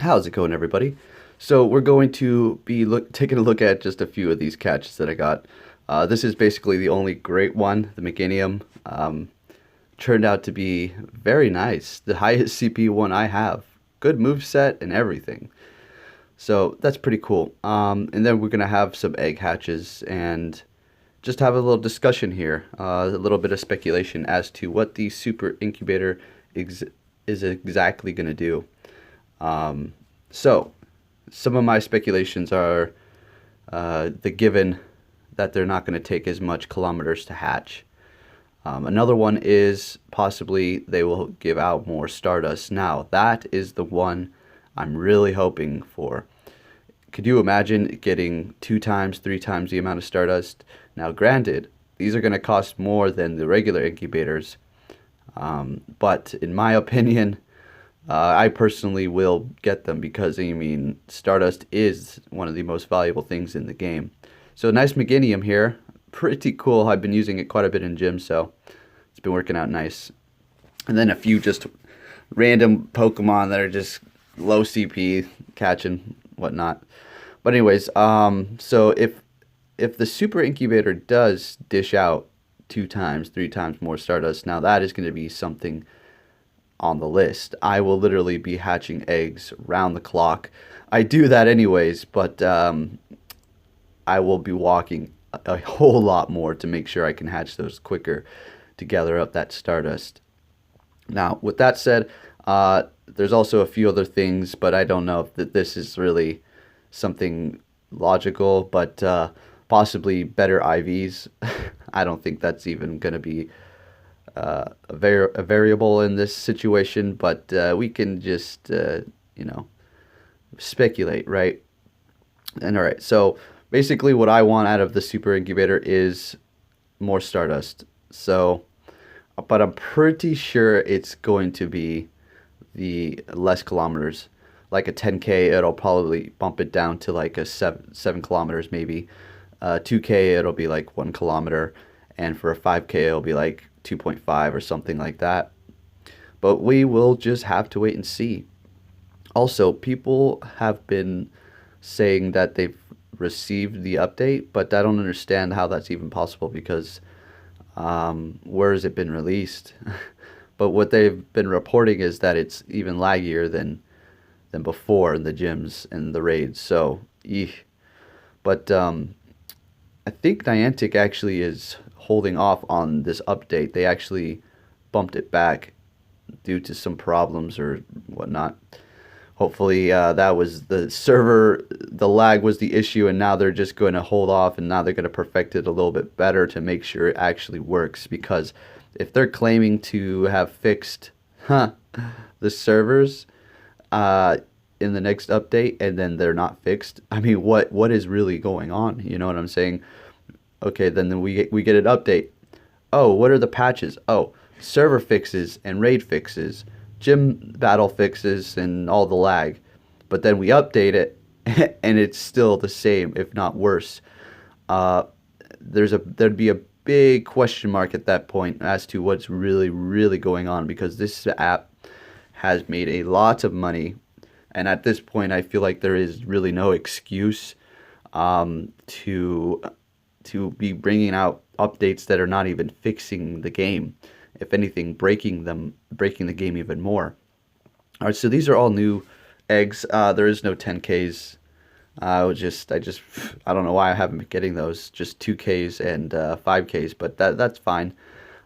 How's it going, everybody? So we're going to be taking a look at just a few of these catches that I got. This is basically the only great one, the Meganium. Turned out to be very nice. The highest CP one I have. Good move set and everything. So that's pretty cool. And then we're going to have some egg hatches and just have a little discussion here. A little bit of speculation as to what the Super Incubator is exactly going to do. So, some of my speculations are the given that they're not going to take as much kilometers to hatch. Another one is possibly they will give out more Stardust. Now, that is the one I'm really hoping for. Could you imagine getting 2 times, 3 times the amount of Stardust? Now, granted, these are going to cost more than the regular incubators, but in my opinion, I personally will get them because, I mean, Stardust is one of the most valuable things in the game. So, nice Meganium here. Pretty cool. I've been using it quite a bit in gym, so it's been working out nice. And then a few just random Pokemon that are just low CP, catching, whatnot. But anyways, so if the Super Incubator does dish out 2 times, 3 times more Stardust, now that is going to be something on the list. I will literally be hatching eggs round the clock. I do that anyways, but I will be walking a whole lot more to make sure I can hatch those quicker to gather up that Stardust. Now, with that said, there's also a few other things, but I don't know if this is really something logical, but possibly better IVs. I don't think that's even going to be a variable in this situation, but we can just, speculate, right? And all right, so basically what I want out of the Super Incubator is more Stardust. So, but I'm pretty sure it's going to be the less kilometers. Like a 10K, it'll probably bump it down to like a 7 kilometers maybe. 2K, it'll be like 1 kilometer. And for a 5K, it'll be like 2.5 or something like that. But we will just have to wait and see. Also, people have been saying that they've received the update, but I don't understand how that's even possible because where has it been released? But what they've been reporting is that it's even laggier than before in the gyms and the raids. So, eek. But I think Niantic actually is holding off on this update. They actually bumped it back due to some problems or whatnot. Hopefully that was the server, the lag was the issue, and now they're just going to hold off, and now they're going to perfect it a little bit better to make sure it actually works. Because if they're claiming to have fixed the servers in the next update and then they're not fixed, I mean, what is really going on? You know what I'm saying? Okay, then we get an update. Oh, what are the patches? Oh, server fixes and raid fixes, gym battle fixes, and all the lag. But then we update it, and it's still the same, if not worse. There'd be a big question mark at that point as to what's really going on, because this app has made a lot of money, and at this point, I feel like there is really no excuse to be bringing out updates that are not even fixing the game. If anything, breaking the game even more. All right, so these are all new eggs. There is no 10Ks. I don't know why I haven't been getting those. Just 2Ks and 5Ks, but that's fine.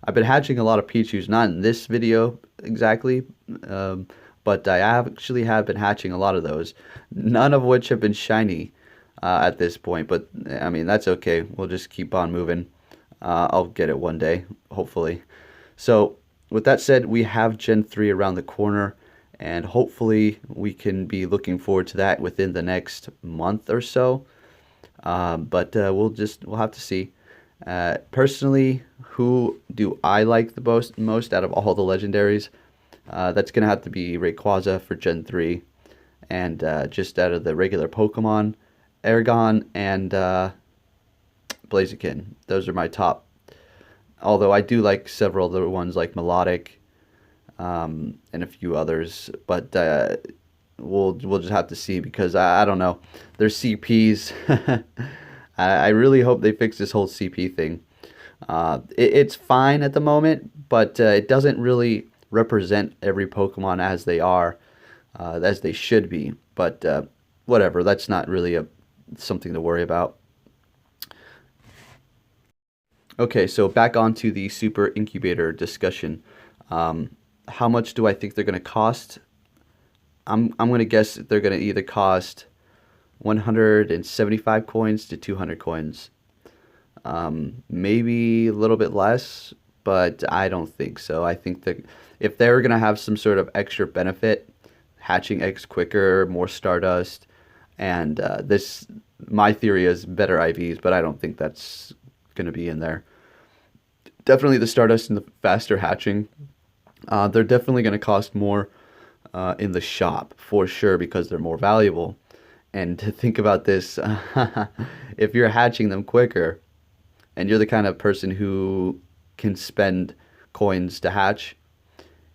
I've been hatching a lot of Pichus, not in this video exactly, but I actually have been hatching a lot of those. None of which have been shiny at this point, but I mean, that's okay. We'll just keep on moving. I'll get it one day, hopefully. So with that said, we have Gen 3 around the corner, and hopefully we can be looking forward to that within the next month or so. But we'll have to see. Personally, who do I like the most out of all the legendaries? That's gonna have to be Rayquaza for Gen 3, and just out of the regular Pokemon, Aragon and Blaziken. Those are my top. Although I do like several other ones like Melodic and a few others. But we'll we'll just have to see, because I don't know. Their CPs. I really hope they fix this whole CP thing. It's fine at the moment, but it doesn't really represent every Pokemon as they are, as they should be. But whatever, that's not really something to worry about. Okay, so back onto the Super Incubator discussion. How much do I think they're going to cost? I'm going to guess they're going to either cost 175 coins to 200 coins. Maybe a little bit less, but I don't think so. I think that if they're going to have some sort of extra benefit, hatching eggs quicker, more Stardust, and my theory is better IVs, but I don't think that's going to be in there. Definitely the Stardust and the faster hatching. They're definitely going to cost more in the shop for sure, because they're more valuable. And to think about this, if you're hatching them quicker, and you're the kind of person who can spend coins to hatch,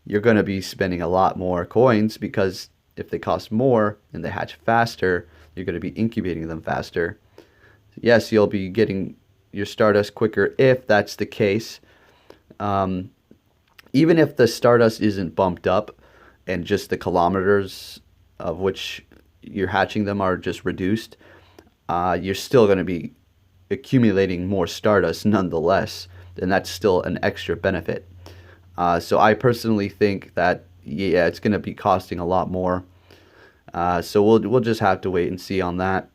you're going to be spending a lot more coins, because if they cost more and they hatch faster, you're going to be incubating them faster. Yes, you'll be getting your Stardust quicker if that's the case. Even if the Stardust isn't bumped up and just the kilometers of which you're hatching them are just reduced, you're still going to be accumulating more Stardust nonetheless, and that's still an extra benefit. So I personally think that, yeah, it's going to be costing a lot more. So we'll just have to wait and see on that.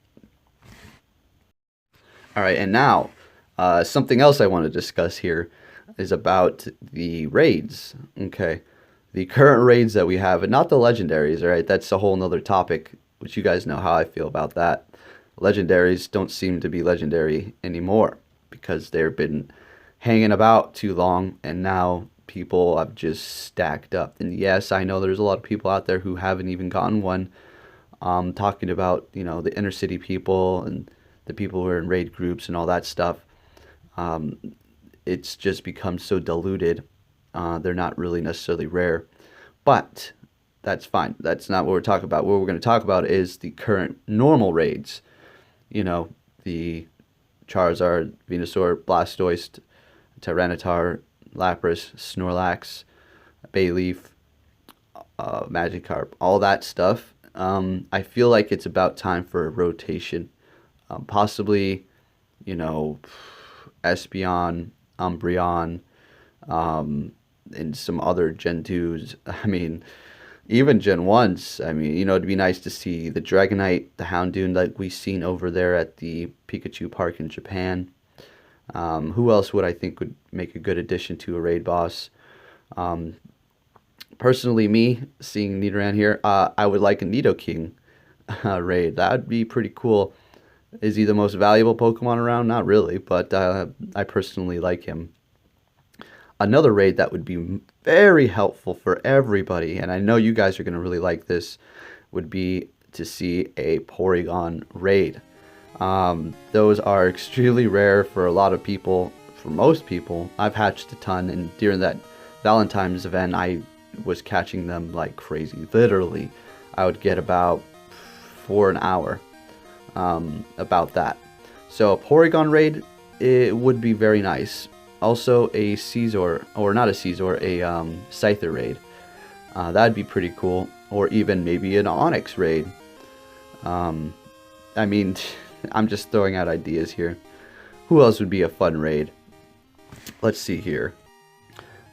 All right, and now something else I want to discuss here is about the raids. Okay, the current raids that we have, and not the legendaries. All right, that's a whole nother topic, which you guys know how I feel about that. Legendaries don't seem to be legendary anymore, because they've been hanging about too long, and now people have just stacked up. And yes, I know there's a lot of people out there who haven't even gotten one. Talking about, you know, the inner city people and the people who are in raid groups and all that stuff. It's just become so diluted. They're not really necessarily rare, but that's fine. That's not what we're talking about. What we're going to talk about is the current normal raids. You know, the Charizard, Venusaur, Blastoise, Tyranitar, Lapras, Snorlax, Bayleaf, Magikarp, all that stuff. I feel like it's about time for a rotation. Possibly, you know, Espeon, Umbreon, and some other Gen 2s. I mean, even Gen 1s. I mean, you know, it'd be nice to see the Dragonite, the Houndoom that we've seen over there at the Pikachu Park in Japan. Who else would I think would make a good addition to a raid boss? Personally, me, seeing Nidoran here, I would like a Nidoking raid. That would be pretty cool. Is he the most valuable Pokemon around? Not really, but I personally like him. Another raid that would be very helpful for everybody, and I know you guys are going to really like this, would be to see a Porygon Raid. Those are extremely rare for a lot of people, for most people. I've hatched a ton, and during that Valentine's event, I was catching them like crazy. Literally, I would get about 4 an hour, about that. So a Porygon Raid, it would be very nice. Also a Scizor, or not a Scizor, a Scyther Raid. That'd be pretty cool. Or even maybe an Onix Raid. I mean, I'm just throwing out ideas here. Who else would be a fun raid? Let's see here.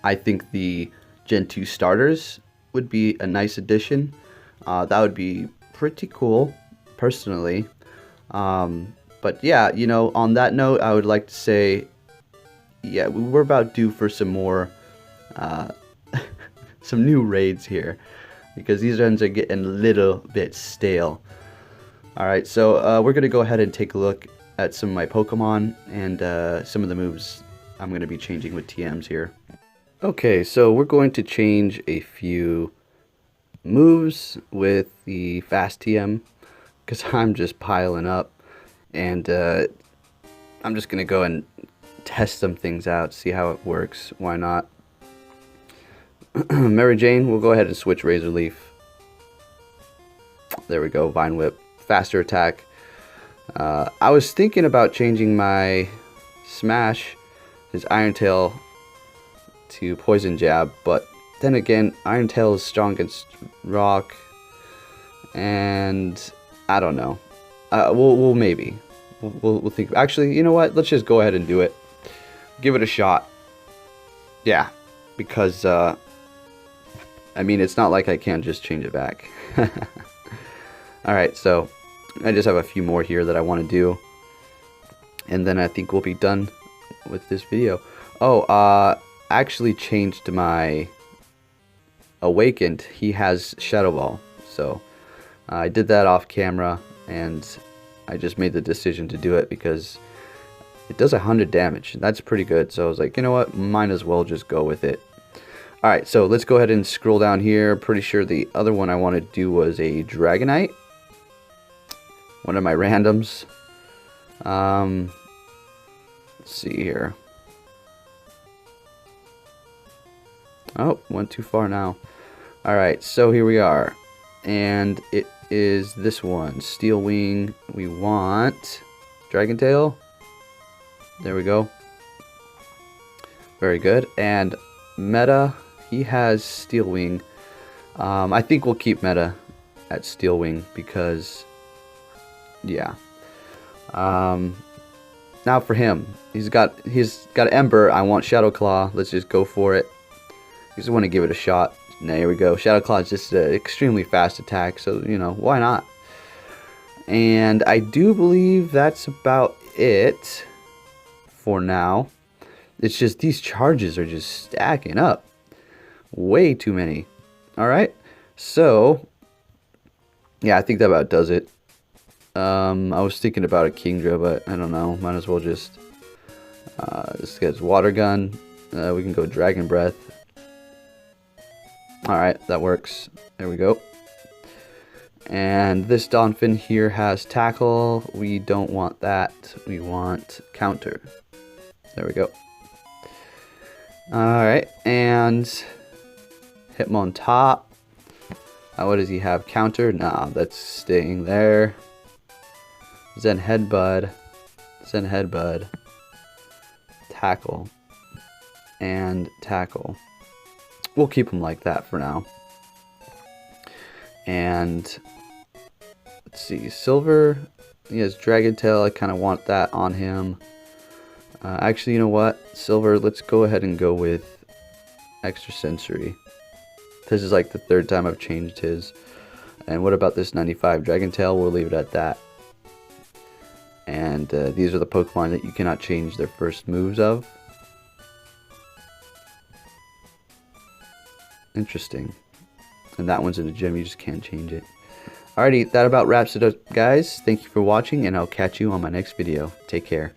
I think the Gen 2 starters would be a nice addition. That would be pretty cool, personally. But yeah, you know, on that note, I would like to say, yeah, we're about due for some more, some new raids here, because these ones are getting a little bit stale. Alright, so we're going to go ahead and take a look at some of my Pokemon and some of the moves I'm going to be changing with TMs here. Okay, so we're going to change a few moves with the fast TM, because I'm just piling up, and I'm just going to go and test some things out, see how it works. Why not? Mary Jane, we'll go ahead and switch Razor Leaf. There we go, Vine Whip. Faster attack. I was thinking about changing my Smash, his Iron Tail, to Poison Jab, but then again, Iron Tail is strong against Rock, and I don't know. We'll maybe. We'll think. Actually, you know what? Let's just go ahead and do it. Give it a shot. Yeah, because, I mean, it's not like I can't just change it back. Alright, so I just have a few more here that I want to do. And then I think we'll be done with this video. Oh, I actually changed my Awakened. He has Shadow Ball. So I did that off camera, and I just made the decision to do it because it does 100 damage. That's pretty good. So I was like, you know what? Might as well just go with it. Alright, so let's go ahead and scroll down here. Pretty sure the other one I wanted to do was a Dragonite. One of my randoms. Let's see here. Oh, went too far now. Alright, so here we are. And it is this one. Steel Wing. We want Dragon Tail. There we go. Very good. And Meta, he has Steel Wing. I think we'll keep Meta at Steel Wing because, yeah. Now for him, he's got Ember. I want Shadow Claw. Let's just go for it. Just want to give it a shot. There we go. Shadow Claw is just an extremely fast attack, so you know why not. And I do believe that's about it for now. It's just these charges are just stacking up. Way too many. Alright, so yeah, I think that about does it. I was thinking about a Kingdra, but I don't know. Might as well just this guy's Water Gun. We can go Dragon Breath. Alright, that works. There we go. And this Donphin here has Tackle. We don't want that. We want Counter. There we go. Alright, and Hitmon top. What does he have? Counter? Nah, that's staying there. Zen Headbud. Zen Headbud. Tackle. And Tackle. We'll keep him like that for now. And let's see, Silver. He has Dragon Tail. I kind of want that on him. Actually, you know what? Silver, let's go ahead and go with Extrasensory. This is like the third time I've changed his. And what about this 95 Dragon Tail? We'll leave it at that. And these are the Pokemon that you cannot change their first moves of. Interesting. And that one's in the gym, you just can't change it. Alrighty, that about wraps it up, guys. Thank you for watching, and I'll catch you on my next video. Take care.